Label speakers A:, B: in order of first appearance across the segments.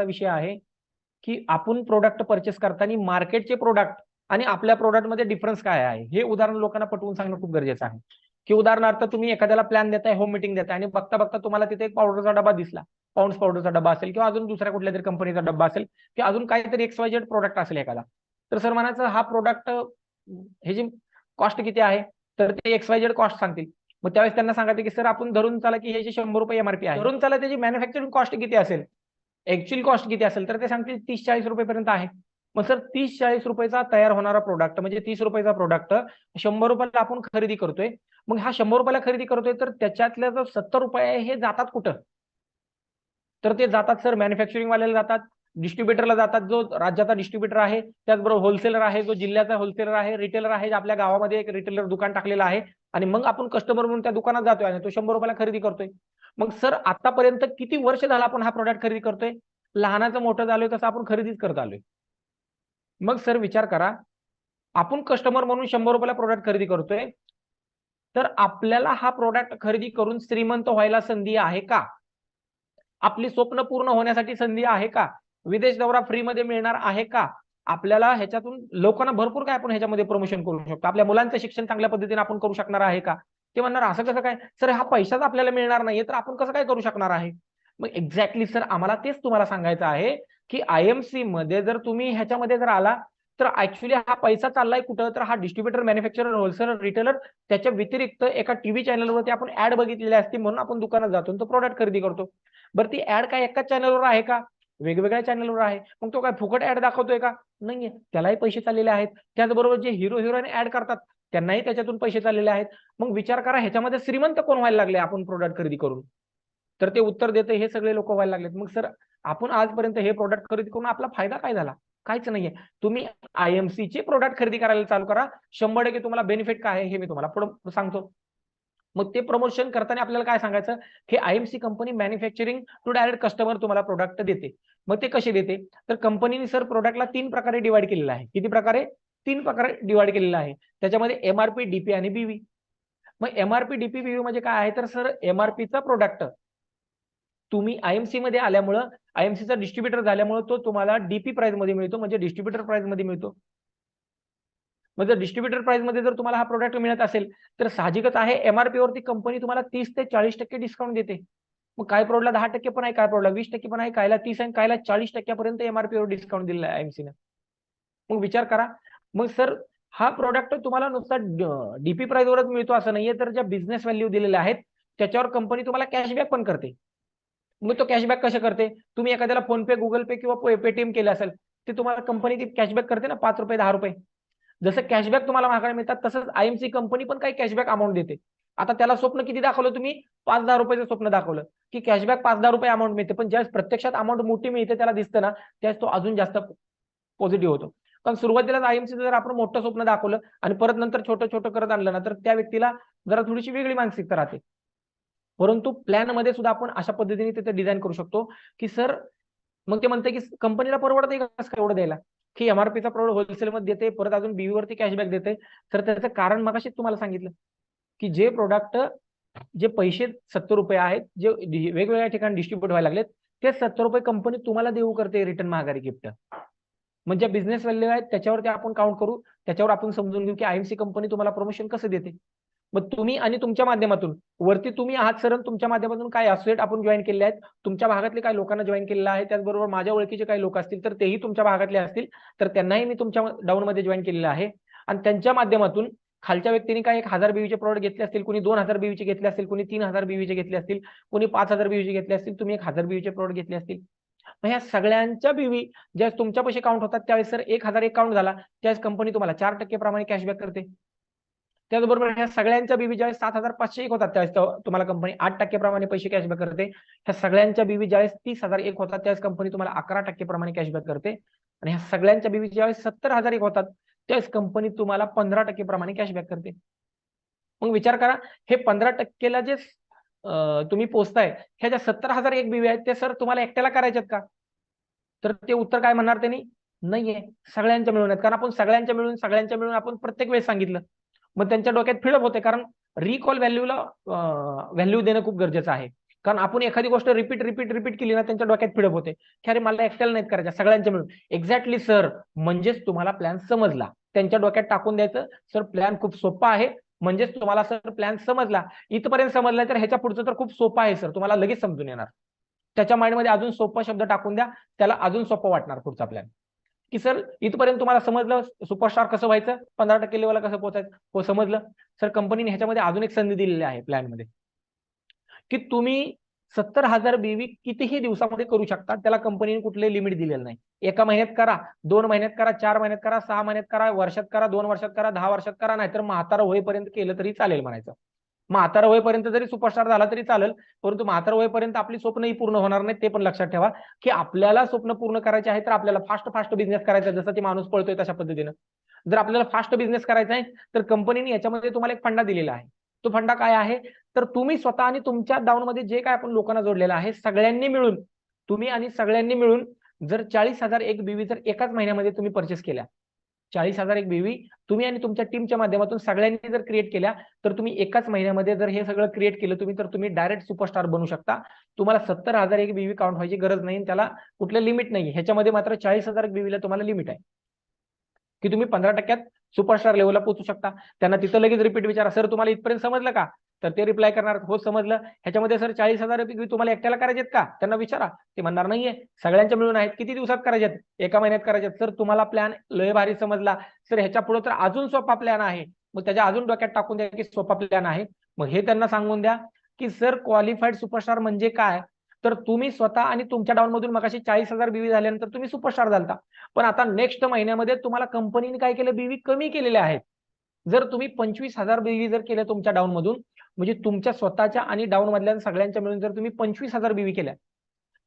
A: महत्वाचा विषय आहे की आपण प्रोडक्ट परचेस करताना मार्केटचे प्रोडक्ट आणि आपल्या प्रोडक्टमध्ये डिफरन्स काय आहे हे उदाहरण लोकांना पटवून सांगणं खूप गरजेचं आहे. की उदाहरणार्थ तुम्ही एखाद्याला प्लॅन देताय, होम मीटिंग देताय आणि बघता बघता तुम्हाला तिथे एक पावडरचा डबा दिसला, पाऊंड्स पावडरचा डबा असेल किंवा अजून दुसऱ्या कुठल्या तरी कंपनीचा डबा असेल किंवा अजून काहीतरी XYZ प्रोडक्ट असेल एखादा. तर सर म्हणायचं हा प्रोडक्ट ह्याची कॉस्ट किती आहे, तर ते XYZ कॉस्ट सांगतील. मग त्यावेळेस त्यांना सांगायचं की सर आपण धरून चाला की ह्याची 100 रुपये MRP आहे. धरून चाला त्याची मॅन्युफॅक्चरिंग कॉस्ट किती असेल, ऍक्च्युअल कॉस्ट किती असेल, तर ते सांगतील 30-40 रुपयेपर्यंत आहे. मग सर 30-40 रुपयाचा तयार होणारा प्रोडक्ट म्हणजे 30 रुपयाचा प्रोडक्ट 100 रुपयाला आपण खरेदी करतोय. मग हा 100 रुपयाला खरेदी करतोय तर त्याच्यातल्या जो 70 रुपये आहे हे जातात कुठं, तर ते जातात सर मॅन्युफॅक्चरिंग वाल्याला जातात, डिस्ट्रीब्युटरला जातात, जो राज्याचा डिस्ट्रीब्युटर आहे, त्याचबरोबर होलसेलर आहे, जो जिल्ह्याचा होलसेलर आहे, रिटेलर आहे, आपल्या गावामध्ये एक रिटेलर दुकान टाकलेलं आहे आणि मग आपण कस्टमर म्हणून त्या दुकानात जातोय आणि तो 100 रुपयाला खरेदी करतोय. मग सर आतापर्यंत किती वर्ष झालं आपण हा प्रोडक्ट खरेदी करतोय, लहानाचं मोठं झालोय तसं आपण खरेदीच करत आलोय. मग सर विचार करा, आपण कस्टमर म्हणून 100 रुपयाला प्रोडक्ट खरेदी करतोय, तर आपल्याला हा प्रोडक्ट खरेदी करून श्रीमंत व्हायला संधी आहे का, आपली स्वप्न पूर्ण होण्यासाठी संधी आहे का, विदेश दौरा फ्री मध्ये मिळणार आहे का, आपल्याला ह्याच्यातून लोकांना भरपूर काय आपण ह्याच्यामध्ये प्रमोशन करू शकतो, आपल्या मुलांचं शिक्षण चांगल्या पद्धतीने आपण करू शकणार आहे का. ते म्हणणार असं कसं काय सर, हा पैसाच आपल्याला मिळणार नाहीये तर आपण कसं काय करू शकणार आहे. मग एक्झॅक्टली सर आम्हाला तेच तुम्हाला सांगायचं आहे की IMC मध्ये जर तुम्ही ह्याच्यामध्ये जर आला तर ऍक्च्युली हा पैसा चाललाय कुठं, तर हा डिस्ट्रीब्युटर, मॅन्युफॅक्चरर, होलसेलर, रिटेलर त्याच्या व्यतिरिक्त एका टीव्ही चॅनलवरती आपण ऍड बघितलेली असते म्हणून आपण दुकानात जातो तो प्रोडक्ट खरेदी करतो. बरं ती ऍड काय एकाच चॅनलवर आहे का, वेगवेगळ्या चॅनलवर आहे. मग तो काय फुकट ऍड दाखवतोय का, नाहीये, त्यालाही पैसे चाललेले आहेत. त्याचबरोबर जे हिरो हिरोईन ऍड करतात त्यांनाही त्याच्यातून पैसे चाललेले आहेत. मग विचार करा ह्याच्यामध्ये श्रीमंत कोण व्हायला लागले आपण प्रोडक्ट खरेदी करून, तर ते उत्तर देते हे सगळे लोक व्हायला लागलेत. मग सर आपण आजपर्यंत हे प्रोडक्ट खरेदी करून आपला फायदा काय झाला, काहीच नाहीये. तुम्ही IMC चे प्रोडक्ट खरेदी करायला चालू करा, 100% तुम्हाला बेनिफिट काय आहे हे मी तुम्हाला पुढे सांगतो. मग ते प्रमोशन करताना आपल्याला काय सांगायचं की IMC company manufacturing to direct customer तुम्हाला प्रोडक्ट देते. मग ते कसे देते, तर कंपनीने सर प्रोडक्टला 3 प्रकारे डिवाइड केलेलं आहे. किती प्रकारे, 3 प्रकारे डिवाइड केलेलं आहे. त्याच्यामध्ये MRP, DP आणि BV. मग MRP, DP, BV म्हणजे काय आहे, तर सर MRPचा प्रोडक्ट तुम्ही IMC मध्ये आल्यामुळं, IMCचा डिस्ट्रीब्युटर झाल्यामुळे तो तुम्हाला DP प्राइस मध्ये मिळतो, म्हणजे डिस्ट्रीब्युटर प्राइस मध्ये मिळतो. मग जर डिस्ट्रीब्युटर प्राइस मध्ये जर तुम्हाला हा प्रोडक्ट मिळत असेल तर साहजिकच आहे MRP वरती कंपनी तुम्हाला 30 ते 40% डिस्काउंट देते. मग काय प्रोडक्टला 10% पण आहे, काय प्रोडक्टला 20% पण आहे, कायला 30 आणि कायला 40% पर्यंत MRP वर डिस्काउंट दिलेला आहे IMC ने. मग विचार करा, मग सर हा प्रोडक्ट तुम्हाला नुसता DP प्राइस वरच मिळतो असं नाहीये, तर ज्या बिझनेस व्हॅल्यू दिलेल्या आहेत त्याच्यावर कंपनी तुम्हाला कॅशबॅक पण करते. मग तो कॅशबॅक कसं करते, तुम्ही एखाद्याला फोन पे, गुगल पे किंवा पेटीएम केलं असेल ते तुम्हाला कंपनी कॅशबॅक करते ना, 5 रुपये 10 रुपये. जसं कॅशबॅक तुम्हाला मागायला मिळतात तसंच IMC कंपनी पण काही कॅशबॅक अमाऊंट देते. आता त्याला स्वप्न किती दाखवलं तुम्ही, 5-10 रुपयाचं स्वप्न दाखवलं की कॅशबॅक 5-10 रुपये अमाऊंट मिळते, पण ज्यावेळेस प्रत्यक्षात अमाऊंट मोठी मिळते त्याला दिसतं ना, त्यावेळेस तो अजून जास्त पॉझिटिव्ह होतो. कारण सुरुवातीला IMC जर आपण मोठं स्वप्न दाखवलं आणि परत नंतर छोटं छोटं करत आणलं ना, तर त्या व्यक्तीला जरा थोडीशी वेगळी मानसिकता राहते. परंतु प्लॅन मध्ये सुद्धा आपण अशा पद्धतीने तिथे डिझाईन करू शकतो की सर, मग ते म्हणते की कंपनीला परवडते का कसं काय एवढं द्यायला, की MRPचा प्रोडक्ट होलसेलमध्ये देते, परत अजून BV वरती कॅशबॅक देते. तर त्याचं कारण मगाशी तुम्हाला सांगितलं की जे प्रोडक्ट, जे पैसे 70 रुपये आहेत, जे वेगवेगळ्या ठिकाणी डिस्ट्रीब्युट व्हायला लागलेत, ते 70 रुपये कंपनी तुम्हाला देऊ करते रिटर्न माघारी गिफ्ट. म्हणजे बिझनेस व्हॅल्यू आहेत त्याच्यावरती आपण काउंट करू, त्याच्यावर आपण समजून घेऊ की IMC कंपनी तुम्हाला प्रमोशन कसं देते. मग तुम्ही आणि तुमच्या माध्यमातून वरती तुम्ही आहात सर, तुमच्या माध्यमातून काय असोसिएट आपण जॉईन केले आहेत, तुमच्या भागातले काही लोकांना जॉईन केलेलं आहे, त्याचबरोबर माझ्या ओळखीचे काही लोक असतील तर तेही तुमच्या भागातले असतील तर त्यांनाही मी तुमच्या डाऊन मध्ये जॉईन केलेलं आहे. आणि त्यांच्या माध्यमातून खालच्या व्यक्तीने काय 1000 BV चे प्रोडक्ट घेतले असतील, कोणी 2000 BV चे घेतले असतील, कोणी 3000 BV चे घेतले असतील, कोणी 5000 BV चे घेतले असतील, तुम्ही 1000 BV चे प्रोडक्ट घेतले असतील. मग ह्या सगळ्यांच्या BV ज्यावेळेस तुमच्या पैसे काउंट होतात त्यावेळेस सर 1000 एक काउंट झाला त्यावेळेस कंपनी तुम्हाला 4% प्रमाणे कॅशबॅक करते. त्याचबरोबर ह्या सगळ्यांच्या BV ज्यावेळेस 7500 एक होतात त्यावेळेस तुम्हाला कंपनी 8% प्रमाणे पैसे कॅशबॅक करते. ह्या सगळ्यांच्या BV ज्यावेळेस 30,000 एक होतात त्यावेळेस कंपनी तुम्हाला 11% प्रमाणे कॅशबॅक करते. आणि ह्या सगळ्यांच्या BV ज्यावेळेस 70,000 एक होतात त्यावेळेस कंपनी तुम्हाला 15% प्रमाणे कॅशबॅक करते. मग विचार करा, हे 15%ला जे तुम्ही पोचताय, ह्या ज्या 70,000 एक BV आहेत ते सर तुम्हाला एकट्याला करायच्यात का, तर ते उत्तर काय म्हणणार त्यांनी, नाहीये, सगळ्यांच्या मिळून आहेत. कारण आपण सगळ्यांच्या मिळून आपण प्रत्येक वेळेस सांगितलं, मग त्यांच्या डोक्यात फिळप होते. कारण रिकॉल व्हॅल्यूला व्हॅल्यू देणं खूप गरजेचं आहे. कारण आपण एखादी गोष्ट रिपीट रिपीट रिपीट केली ना, त्यांच्या डोक्यात फिडप होते की अरे मला एकट्याला नाहीत करायच्या, सगळ्यांच्या मिळून. एक्झॅक्टली सर, म्हणजेच तुम्हाला प्लॅन समजला. त्यांच्या डोक्यात टाकून द्यायचं, सर प्लॅन खूप सोपा आहे, म्हणजेच तुम्हाला सर प्लॅन समजला. इथपर्यंत समजला तर ह्याच्या पुढचं तर खूप सोपं आहे सर, तुम्हाला लगेच समजून येणार. त्याच्या माइंडमध्ये अजून सोपा शब्द टाकून द्या, त्याला अजून सोपं वाटणार पुढचा प्लॅन. की सर इथपर्यंत तुम्हाला समजलं सुपरस्टार कसं व्हायचं, 15% लेवलला कसं पोहोचायचं, हो समजलं सर. कंपनीने ह्याच्यामध्ये अजून एक संधी दिलेली आहे प्लॅनमध्ये, की तुम्ही 70,000 बीवी कितीही दिवसामध्ये करू शकता. त्याला कंपनीने कुठले लिमिट दिलेलं नाही. एका महिन्यात करा, 2 महिन्यात करा, 4 महिन्यात करा, 6 महिन्यात करा, वर्षात करा, 2 वर्षात करा, 10 वर्षात करा, नाहीतर म्हातारा होईपर्यंत केलं तरी चालेल म्हणायचं. म्हातारा होईपर्यंत जरी सुपरस्टार झाला तरी चालेल, परंतु म्हातारा होईपर्यंत आपली स्वप्नही पूर्ण होणार नाही. ते पण लक्षात ठेवा की आपल्याला स्वप्न पूर्ण करायचे आहे तर आपल्याला फास्ट फास्ट बिझनेस करायचा, जसं ते माणूस पळतोय तशा पद्धतीनं. जर आपल्याला फास्ट बिझनेस करायचा आहे तर कंपनीने याच्यामध्ये तुम्हाला एक फंडा दिलेला आहे. तो फंडा काय आहे, तर तुम्ही स्वतः आणि तुमच्या डाऊनमध्ये जे काय आपण लोकांना जोडलेलं आहे, सगळ्यांनी मिळून, तुम्ही आणि सगळ्यांनी मिळून जर 40,000 एक बीवी जर एकाच महिन्यामध्ये तुम्ही परचेस केल्या, 40,000 एक बीवी तुम्ही आणि तुमच्या टीमच्या माध्यमातून सगळ्यांनी जर क्रिएट केल्या, तर तुम्ही एकाच महिन्यामध्ये जर हे सगळं क्रिएट केलं तुम्ही, तर तुम्ही डायरेक्ट सुपरस्टार बनू शकता. तुम्हाला 70,000 एक बीवी काउंट व्हायची गरज नाही, त्याला कुठलं लिमिट नाही. ह्याच्यामध्ये मात्र 40,000 एक बीवीला तुम्हाला लिमिट आहे की तुम्ही 15% सुपरस्टार लेवलला पोहोचू शकता. त्यांना तिथं लगेच रिपीट विचारा, सर तुम्हाला इथपर्यंत समजलं का, तर ते रिप्लाय करणार हो समजलं. ह्याच्यामध्ये सर 40,000 तुम्हाला एकट्याला करायचे का, त्यांना विचारा, ते म्हणणार नाहीये सगळ्यांच्या मिळून आहेत. किती दिवसात करायचे, एका महिन्यात करायचे. सर तुम्हाला प्लॅन लय भारी समजला, सर ह्याच्या पुढे तर अजून सोपा प्लॅन आहे. मग त्याच्या अजून डोक्यात टाकून द्या की सोपा प्लॅन आहे. मग हे त्यांना सांगून द्या की सर क्वालिफाईड सुपरस्टार म्हणजे काय, तर तुम्ही स्वतः आणि तुमच्या डाऊनमधून मगाशी 40,000 बीवी झाल्यानंतर तुम्ही सुपरस्टार झालता, पण आता नेक्स्ट महिन्यामध्ये तुम्हाला कंपनीने काय केलं, बीवी कमी केलेल्या आहेत. जर तुम्ही 25,000 बीवी जर केल्या तुमच्या डाऊन मधून, म्हणजे तुमच्या स्वतःच्या आणि डाऊन मधल्या सगळ्यांच्या मिळून जर तुम्ही 25,000 बीवी केल्या,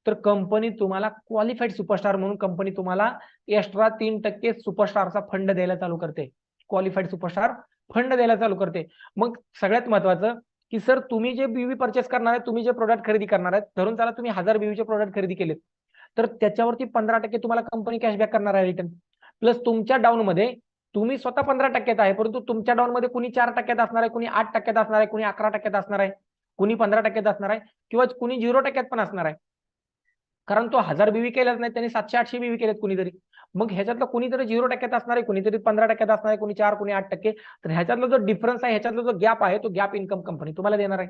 A: तर कंपनी तुम्हाला क्वालिफाईड सुपरस्टार म्हणून कंपनी तुम्हाला एक्स्ट्रा 3% सुपरस्टारचा फंड द्यायला चालू करते. क्वालिफाईड सुपरस्टार फंड द्यायला चालू करते. मग सगळ्यात महत्वाचं की सर तुम्ही जे बीवी परचेस करणार आहे, तुम्ही जे प्रोडक्ट खरेदी करणार आहेत, धरून चला तुम्ही 1000 बीवीचे प्रोडक्ट खरेदी केलेत, तर त्याच्यावरती 15% तुम्हाला कंपनी कॅशबॅक करणार आहे रिटर्न. प्लस तुमच्या डाऊन मध्ये तुम्ही स्वतः 15% आहे, परंतु तुमच्या डाऊन मध्ये कुणी 4% असणार आहे, कुणी 8% असणार आहे, कुणी 11% असणार आहे, कुणी 15% असणार आहे, किंवा कुणी 0% पण असणार आहे. कारण तो 1000 बीवी केलाच नाही, त्यांनी 700-800 बीवी केलेत कुणीतरी. मग ह्याच्यातलं कुणीतरी 0% असणार आहे, कुणीतरी 15% असणार आहे, कुणी 4, कुणी 8%. तर ह्याच्यातला जो डिफरन्स आहे, ह्याच्यातला जो गॅप आहे, तो गॅप इन्कम कंपनी तुम्हाला देणार आहे.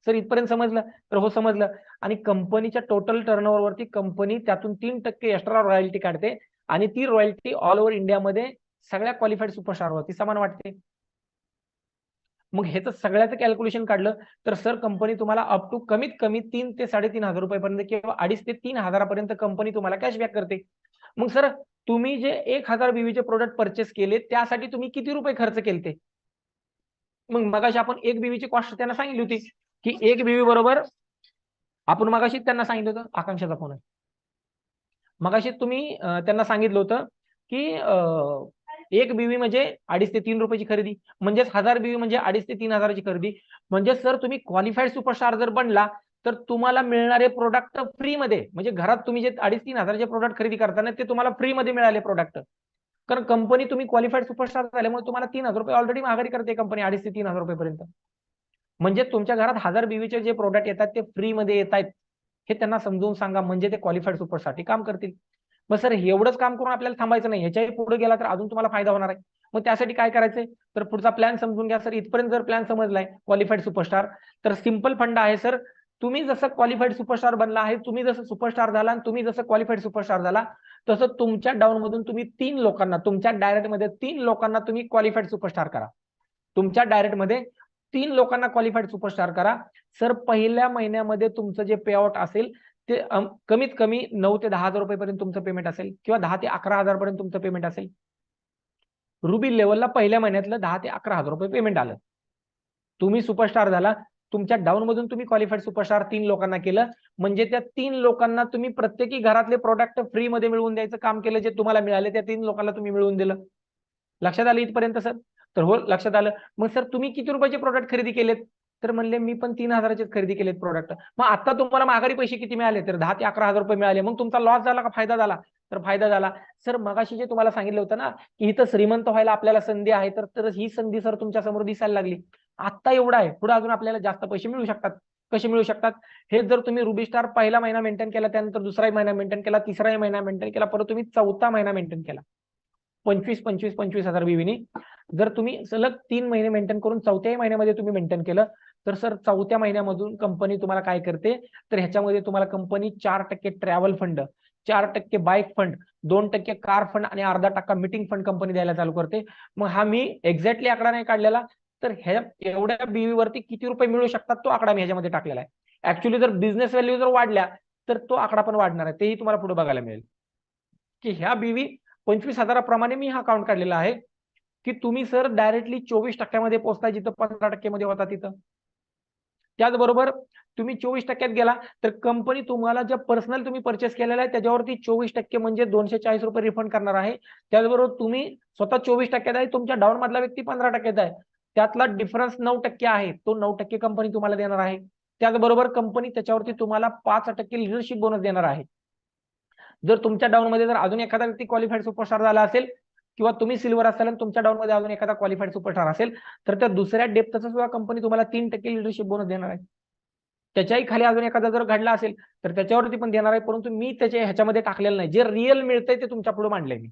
A: सर इथपर्यंत समजलं, तर हो समजलं. आणि कंपनीच्या टोटल टर्नओव्हर वरती कंपनी त्यातून 3% एक्स्ट्रा रॉयल्टी काढते, आणि ती रॉयल्टी ऑल ओव्हर इंडियामध्ये सगळ्या क्वालिफाईड सुपरस्टारवरती समान वाटते. मग ह्याचं सगळ्याचं कॅल्क्युलेशन काढलं तर सर कंपनी तुम्हाला अप टू कमीत कमी 3 ते 3,500 रुपयापर्यंत किंवा 2,500 ते 3,000 पर्यंत कंपनी तुम्हाला कॅशबॅक करते. मग सर तुम्ही जे 1,000 बीवीचे प्रोडक्ट परचेस केले त्यासाठी तुम्ही किती रुपये खर्च केले, मग मगाशी आपण एक बीवीची कॉस्ट त्यांना सांगितली होती की एक बीवी बरोबर, आपण मगाशी त्यांना सांगितलं होतं, आकांक्षाचा फोन आहे, मगाशी तुम्ही त्यांना सांगितलं होतं की एक बीवी म्हणजे 2,500 ते 3 रुपयाची खरेदी, म्हणजेच 1000 बीवी म्हणजे 2,500 ते 3,000ची खरेदी. म्हणजे सर तुम्ही क्वालिफाईड सुपरस्टार जर बनला तर तुम्हाला मिळणारे प्रोडक्ट फ्रीमध्ये, म्हणजे घरात तुम्ही जे 2,500-3,000चे प्रोडक्ट खरेदी करताना ते तुम्हाला फ्रीमध्ये मिळाले प्रोडक्ट. कारण कंपनी तुम्ही क्वालिफाईड सुपरस्टार झाल्यामुळे तुम्हाला 3,000 रुपये ऑलरेडी माघारी करते कंपनी, 2,500 ते 3,000 रुपयेपर्यंत. म्हणजे तुमच्या घरात 1000 बीवीचे जे प्रोडक्ट येतात ते फ्रीमध्ये येत आहेत, हे त्यांना समजून सांगा, म्हणजे ते क्वालिफाईड सुपरसाठी काम करतील. मग सर एवढंच काम करून आपल्याला थांबायचं नाही, ह्याच्याही पुढे गेला तर अजून तुम्हाला फायदा होणार आहे. मग त्यासाठी काय करायचंय, तर पुढचा प्लॅन समजून घ्या. सर इथपर्यंत जर प्लॅन समजलाय क्वालिफाईड सुपरस्टार, तर सिंपल फंड आहे सर. तुम्ही जसं क्वालिफाईड सुपरस्टार बनला आहे, तुम्ही जसं सुपरस्टार झाला आणि तुम्ही जसं क्वालिफाईड सुपरस्टार झाला, तसं तुमच्या डाऊन मधून तुम्ही 3 लोकांना, तुमच्या डायरेक्ट मध्ये 3 लोकांना तुम्ही क्वालिफाईड सुपरस्टार करा. तुमच्या डायरेक्ट मध्ये 3 लोकांना क्वालिफाईड सुपरस्टार करा. सर पहिल्या महिन्यामध्ये तुमचं जे पे आउट असेल ते कमीत कमी 9 ते 10,000 रुपयेपर्यंत तुमचं पेमेंट असेल, किंवा 10 ते 11,000 पर्यंत तुमचं पेमेंट असेल. रुबी लेवलला पहिल्या महिन्यातलं 10 ते 11,000 रुपये पेमेंट आलं. तुम्ही सुपरस्टार झाला, तुमच्या डाऊन मधून तुम्ही क्वालिफाईड सुपरस्टार 3 लोकांना केलं, म्हणजे त्या 3 लोकांना तुम्ही प्रत्येकी घरातले प्रोडक्ट फ्री मध्ये मिळवून द्यायचं काम केलं. जे तुम्हाला मिळाले त्या 3 लोकांना तुम्ही मिळवून दिलं. लक्षात आलं इथपर्यंत सर? तर हो लक्षात आलं. मग सर तुम्ही किती रुपयाचे प्रोडक्ट खरेदी केलेत, तर म्हणले मी पण 3,000चे खरेदी केलेत प्रोडक्ट. मग आता तुम्हाला माघारी पैसे किती मिळाले, तर 10 ते 11,000 रुपये मिळाले. मग तुमचा लॉस झाला का फायदा झाला, तर फायदा झाला. सर मगाशी जे तुम्हाला सांगितलं होतं ना की इथं श्रीमंत व्हायला आपल्याला संधी आहे, तर ही संधी सर तुमच्या समोर दिसायला लागली. आता एवढा आहे, पुढे अजून आपल्याला जास्त पैसे मिळू शकतात. कसे मिळू शकतात? हे जर तुम्ही रुबी स्टार पहिला महिना मेंटेन केला, त्यानंतर दुसरा महिना मेंटेन केला, तिसरा महिना मेंटेन केला, परत तुम्ही चौथा महिना मेंटेन केला 25,000 बीवीनी, जर तुम्ही सलग 3 महिने मेंटेन करून चौथ्याही महिन्यामध्ये तुम्ही मेंटेन केलं, तर सर चौथ्या महिन्यामधून कंपनी तुम्हाला काय करते, तर ह्याच्यामध्ये तुम्हाला company 4% travel fund, 4% bike fund, 2% car fund आणि अर्धा टक्का मीटिंग फंड कंपनी द्यायला चालू करते. मग हा मी एक्झॅक्टली आकडा नाही काढलेला, तर ह्या एवढ्या बीवीवरती किती रुपये मिळू शकतात तो आकडा मी ह्याच्यामध्ये टाकलेला आहे. ऍक्च्युली जर बिझनेस व्हॅल्यू जर वाढल्या तर तो आकडा पण वाढणार आहे, तेही तुम्हाला पुढे बघायला मिळेल की ह्या बीवी 25,000 मी हा काउंट काढलेला आहे की तुम्ही सर डायरेक्टली 24% पोहोचताय जिथं 15% मध्ये होता तिथं. त्याचबरोबर तुम्ही 24% गेला तर कंपनी तुम्हाला ज्या पर्सनल तुम्ही परचेस केलेला आहे त्याच्यावरती 24% म्हणजे 240 रुपये रिफंड करणार आहे. त्याचबरोबर तुम्ही स्वतः 24% आहे, तुमच्या डाऊन मधला व्यक्ती 15% आहे, त्यातला डिफरन्स 9% आहे, तो 9% कंपनी तुम्हाला देणार आहे. त्याचबरोबर कंपनी त्याच्यावरती तुम्हाला 5% लिडरशिप बोनस देणार आहे. जर तुमच्या डाऊन मध्ये जर अजून एखादा व्यक्ती क्वालिफाईड सुपरस्टार झाला असेल किंवा तुम्ही सिल्वर असाल आणि तुमच्या डाऊन मध्ये अजून एखादा क्वालिफाईड सुपरस्टार असेल तर त्या दुसऱ्या डेप्थचा सुद्धा कंपनी तुम्हाला 3% लिडरशिप बोनस देणार आहे. त्याच्याही खाली अजून एखादा जर घडला असेल तर त्याच्यावरती पण देणार आहे, परंतु मी त्याच्या ह्याच्यामध्ये टाकलेलं नाही, जे रिअल मिळतंय ते तुमच्या पुढे मांडलंय मी.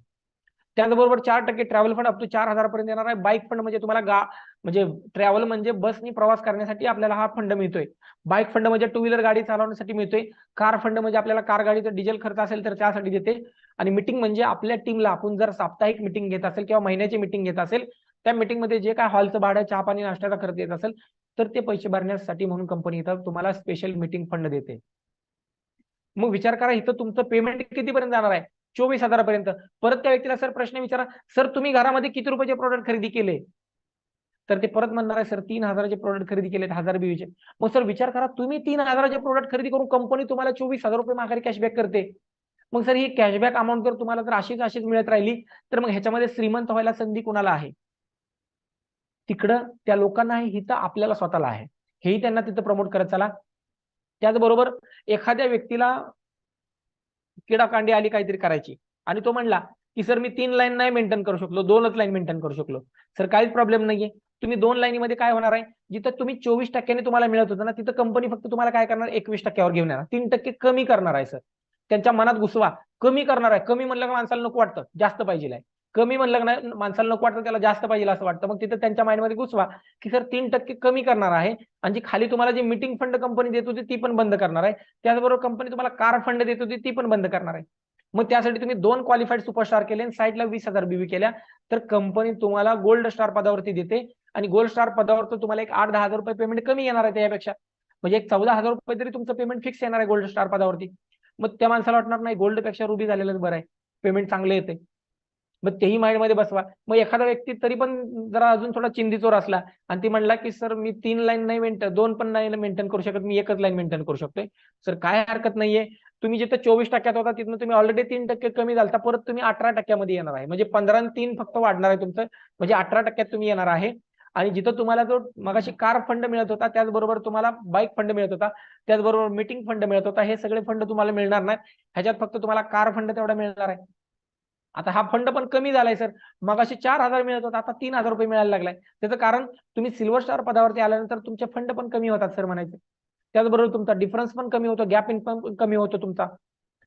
A: त्याचबरोबर 4% ट्रॅव्हल फंड अप टू 4,000 पर्यंत देणार आहे. बाईक फंड म्हणजे तुम्हाला म्हणजे ट्रॅव्हल म्हणजे बसनी प्रवास करण्यासाठी आपल्याला हा फंड मिळतोय. बाईक फंड म्हणजे टू व्हीलर गाडी चालवण्यासाठी मिळतोय. कार फंड म्हणजे आपल्याला कार गाडीचा डिझेल खर्च असेल तर त्यासाठी देते. आणि मीटिंग म्हणजे आपल्या टीमला आपण जर साप्ताहिक मीटिंग घेत असेल किंवा महिन्याची मीटिंग घेत असेल, त्या मीटिंगमध्ये जे काय हॉलचं भाडं, चहा पाणी नाश्त्याचा खर्च येत असेल तर ते पैसे भरण्यासाठी म्हणून कंपनी इथं तुम्हाला स्पेशल मीटिंग फंड देते. मग विचार करा इथं तुमचं पेमेंट कितीपर्यंत जाणार आहे? 24,000 पर्यंत. परत त्या व्यक्तीला सर प्रश्न विचारा, सर तुम्ही घरामध्ये किती रुपयाचे प्रोडक्ट खरेदी केले? तर ते परत म्हणणार आहे सर 3,000चे प्रोडक्ट खरेदी केलेत 1000 बीवीचे. मग सर विचार करा, तुम्ही 3,000चे प्रोडक्ट खरेदी करून कंपनी तुम्हाला 24,000 रुपये माघारी कॅशबॅक करते. मग सर ही कॅशबॅक अमाऊंट जर तुम्हाला जर अशीच मिळत राहिली तर मग ह्याच्यामध्ये श्रीमंत व्हायला संधी कुणाला आहे? तिकडं त्या लोकांना आहे, हिथं आपल्याला स्वतःला आहे. हेही त्यांना तिथं प्रमोट करत चला. त्याचबरोबर एखाद्या व्यक्तीला किडाकांडी आली काहीतरी करायची आणि तो म्हणला की सर मी 3 लाईन नाही मेंटेन करू शकलो, 2च लाईन मेंटेन करू शकलो. सर काहीच प्रॉब्लेम नाहीये. तुम्ही 2 लाईनीमध्ये काय होणार आहे, जिथं तुम्ही 24% तुम्हाला मिळत होतं ना तिथं कंपनी फक्त तुम्हाला काय करणार, 21%वर घेऊन येणार, 3% कमी करणार आहे. सर त्यांच्या मनात घुसवा, कमी करणार आहे. कमी म्हणलं का माणसाला नको वाटतं, जास्त पाहिजे आहे. कमी म्हणलं नाही माणसाला नको वाटतं, त्याला जास्त पाहिजे असं वाटतं. मग तिथं त्यांच्या माइंडमध्ये घुसवा की सर 3% कमी करणार आहे आणि जी खाली तुम्हाला जी मीटिंग फंड कंपनी देत होती ती पण बंद करणार आहे. त्याचबरोबर कंपनी तुम्हाला कार फंड देत होती ती पण बंद करणार आहे. मग त्यासाठी तुम्ही 2 क्वालिफाईड सुपरस्टार केले आणि साईडला 20,000 बीवी केल्या तर कंपनी तुम्हाला गोल्ड स्टार पदावरती देते आणि गोल्ड स्टार पदावर तुम्हाला एक 8-10 हजार रुपये पेमेंट कमी येणार आहे त्यापेक्षा. म्हणजे एक 14,000 रुपये तरी तुमचं पेमेंट फिक्स येणार आहे गोल्ड स्टार पदावरती. मग त्या माणसाला वाटणार नाही गोल्ड पेक्षा रुबी झालेलंच बरं आहे, पेमेंट चांगलं येते. मग तेही माइंड मध्ये बसवा. मग एखादा व्यक्ती तरी पण जरा अजून थोडा चिंधीचोर असला आणि ती म्हणला की सर मी 3 लाईन नाही मेंटेन, 2 पण नाही मेंटेन करू शकत, मी 1च लाईन मेंटेन करू शकतोय. सर काय हरकत नाहीये, तुम्ही जिथे 24% होता तिथून तुम्ही ऑलरेडी 3% कमी झालता, परत तुम्ही 18% येणार आहे. म्हणजे 15 आणि 3 फक्त वाढणार आहे तुमचं, म्हणजे 18% तुम्ही येणार आहे. आणि जिथं तुम्हाला जो मगाशी कार फंड मिळत होता त्याचबरोबर तुम्हाला बाईक फंड मिळत होता, त्याचबरोबर मीटिंग फंड मिळत होता, हे सगळे फंड तुम्हाला मिळणार नाहीत. ह्याच्यात फक्त तुम्हाला कार फंड तेवढा मिळणार आहे. आता हा फंड पण कमी झालाय सर, मगाशी 4,000 मिळत होता, आता 3,000 रुपये मिळायला लागलाय. त्याचं कारण तुम्ही सिल्वर स्टार पदावरती आल्यानंतर तुमचे फंड पण कमी होतात सर म्हणायचे. त्याचबरोबर तुमचा डिफरन्स पण कमी होतो, गॅप इन्कम पण कमी होतो तुमचा.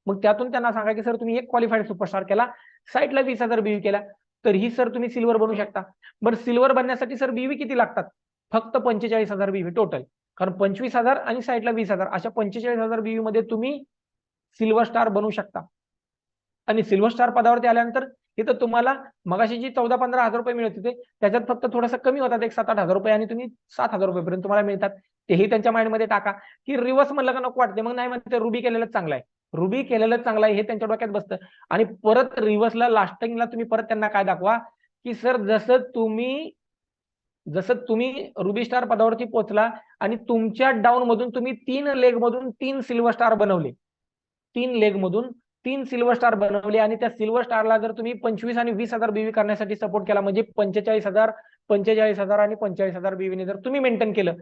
A: मग त्यातून त्यांना सांगा की सर तुम्ही एक क्वालिफाईड सुपरस्टार केला, साईडला 20,000 बीवी केला, तर ही सर तुम्ही सिल्वर बनू शकता. बरं सिल्वर बनण्यासाठी सर बीवी किती लागतात? फक्त 45,000 बीवी टोटल. कारण 25,000 आणि साईडला 20,000 अशा 45,000 बीवी मध्ये तुम्ही सिल्वर स्टार बनू शकता. आणि सिल्वर स्टार पदावरती आल्यानंतर तिथं तुम्हाला मगाशी जी 14-15 हजार रुपये मिळत होते त्याच्यात फक्त थोडंसं कमी होतात, एक 7-8 हजार रुपये, आणि तुम्ही 7,000 रुपयेपर्यंत तुम्हाला मिळतात. तेही त्यांच्या माइंडमध्ये टाका की रिव्हर्स म्हणलं का नको वाटते, मग नाही म्हणते रुबी केलेलंच चांगलं आहे, रुबी केलेलं चांगलं आहे हे त्यांच्या डोक्यात बसतं. आणि परत रिव्हर्सला लास्टिंगला तुम्ही परत त्यांना काय दाखवा की सर जसं तुम्ही रुबी स्टार पदावरती पोहोचला आणि तुमच्या डाऊन मधून तुम्ही 3 लेग मधून 3 सिल्वर स्टार बनवले, 3 लेग मधून 3 सिल्वर स्टार बनवले आणि त्या सिल्वर स्टारला जर तुम्ही 25 आणि 20,000 बीवी करण्यासाठी सपोर्ट केला, म्हणजे 45,000, 45,000 आणि 45,000 बीवीने जर तुम्ही मेंटेन केलं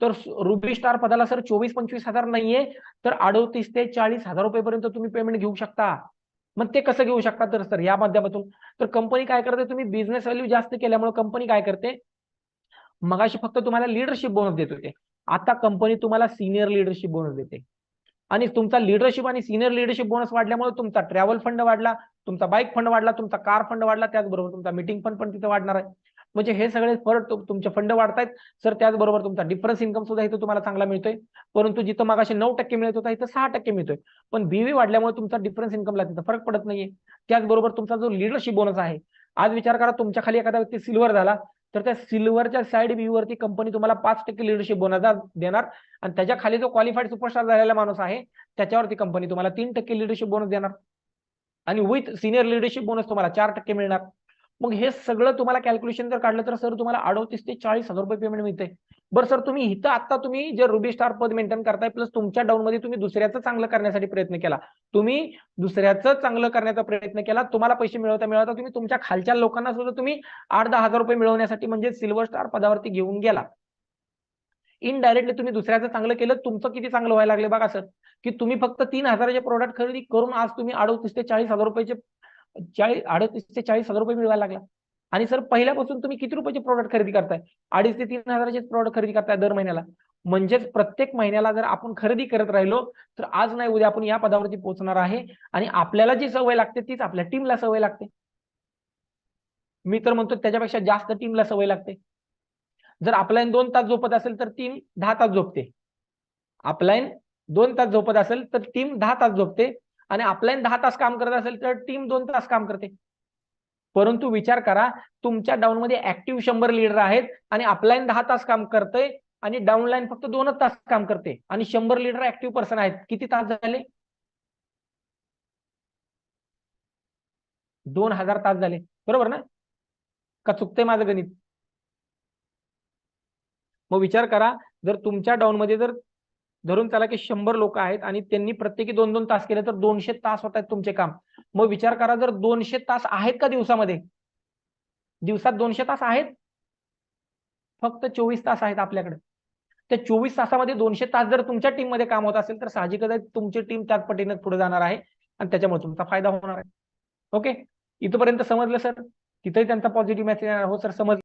A: तर रुबी स्टार पदाला सर 24-25,000 नाहीये तर 38 ते 40,000 रुपयेपर्यंत तुम्ही पेमेंट घेऊ शकता. मग ते कसं घेऊ शकता तर सर या माध्यमातून, तर कंपनी काय करते, तुम्ही बिझनेस व्हॅल्यू जास्त केल्यामुळे कंपनी काय करते, मगाशी फक्त तुम्हाला लिडरशिप बोनस देत होते, आता कंपनी तुम्हाला सिनियर लिडरशिप बोनस देते आणि तुमचा लिडरशिप आणि सिनियर लिडरशिप बोनस वाढल्यामुळे तुमचा ट्रॅव्हल फंड वाढला, तुमचा बाईक फंड वाढला, तुमचा कार फंड वाढला, त्याचबरोबर तुमचा मीटिंग फंड पण तिथे वाढणार आहे. म्हणजे हे सगळे फरक तुमचे फंड वाढतायत सर. त्याचबरोबर तुमचा डिफरन्स इन्कम सुद्धा इथं तुम्हाला चांगला मिळतोय. परंतु जिथं मगाशी 9% मिळत होता इथं 6% मिळतोय. पण बीवी वाढल्यामुळे तुमचा डिफरन्स इन्कमला तिथं फरक पडत नाहीये. त्याचबरोबर तुमचा जो लिडरशिप बोनस आहे, आज विचार करा तुमच्या खाली एखादा व्यक्ती सिल्वर झाला तर त्या सिल्वरच्या साईड व्ह्यूवरती कंपनी तुम्हाला 5% लिडरशिप बोनस देणार आणि त्याच्या खाली जो क्वालिफाईड सुपरस्टार झालेला माणूस आहे त्याच्यावरती कंपनी तुम्हाला 3% लिडरशिप बोनस देणार आणि विथ सिनियर लिडरशिप बोनस तुम्हाला 4% मिळणार. मग हे सगळं तुम्हाला कॅल्क्युलेशन जर काढलं तर सर तुम्हाला 38 ते 40 हजार रुपये पेमेंट मिळते. बरं सर, तुम्ही इथं आता तुम्ही जे रुबी स्टार पद मेंटेन करताय प्लस तुमच्या डाऊन मध्ये तुम्ही दुसऱ्याचं चांगलं करण्यासाठी प्रयत्न केला, तुम्ही दुसऱ्याचं चांगलं करण्याचा प्रयत्न केला, तुम्हाला पैसे मिळवता तुम्ही तुमच्या खालच्या लोकांना सुद्धा तुम्ही 8-10 हजार रुपये मिळवण्यासाठी म्हणजे सिल्वर स्टार पदावरती घेऊन गेला. इनडायरेक्टली तुम्ही दुसऱ्याचं चांगलं केलं, तुमचं किती चांगलं व्हायला लागले बघा सर, की तुम्ही फक्त 3,000चे प्रोडक्ट खरेदी करून आज तुम्ही 38 ते 40 हजार रुपयाचे 38 ते 40 हजार रुपये मिळवायला लागला. आणि सर पहिल्यापासून तुम्ही किती रुपयाचे प्रोडक्ट खरेदी करताय? 2.5 ते 3 हजाराचे प्रोडक्ट खरेदी करताय दर महिन्याला. म्हणजेच प्रत्येक महिन्याला जर आपण खरेदी करत राहिलो तर आज नाही उद्या आपण या पदावरती पोहोचणार आहे आणि आपल्याला जी सवय लागते तीच आपल्या टीमला सवय लागते. मी तर म्हणतो त्याच्यापेक्षा जास्त टीमला सवय लागते. जर अपलाईन 2 तास झोपत असेल तर टीम 10 तास झोपते. अपलाईन 2 तास झोपत असेल तर टीम 10 तास झोपते आणि अपलाईन 10 तास काम करत असेल तर टीम 2 तास काम करते. परंतु विचार करा, तुमच्या डाऊन मध्ये ऍक्टिव्ह 100 लीडर आहेत आणि अपलाईन 10 तास काम करते आणि डाऊनलाईन फक्त 2 तास काम करते आणि 100 लीडर ऍक्टिव्ह पर्सन आहेत. किती तास झाले? 2000 तास झाले. बरोबर ना? का चुकतंय माझं गणित? मग विचार करा, जर तुमच्या डाऊन मध्ये जर धरून चला की 100 लोक आहेत आणि त्यांनी प्रत्येकी 2-2 तास केले तर 200 तास होत आहेत तुमचे काम. मग विचार करा, जर 200 तास आहेत का दिवसामध्ये? दिवसात 200 तास आहेत? फक्त 24 तास आहेत आपल्याकडे. त्या 24 तासामध्ये 200 तास जर तुमच्या टीम मध्ये काम होत असेल तर साहजिकच आहे तुमची टीम त्याच पटीने पुढे जाणार आहे आणि त्याच्यामुळे तुमचा फायदा होणार आहे. ओके, इथपर्यंत समजलं सर? तिथेही त्यांचा पॉझिटिव्ह मेसेज हो सर समजलं.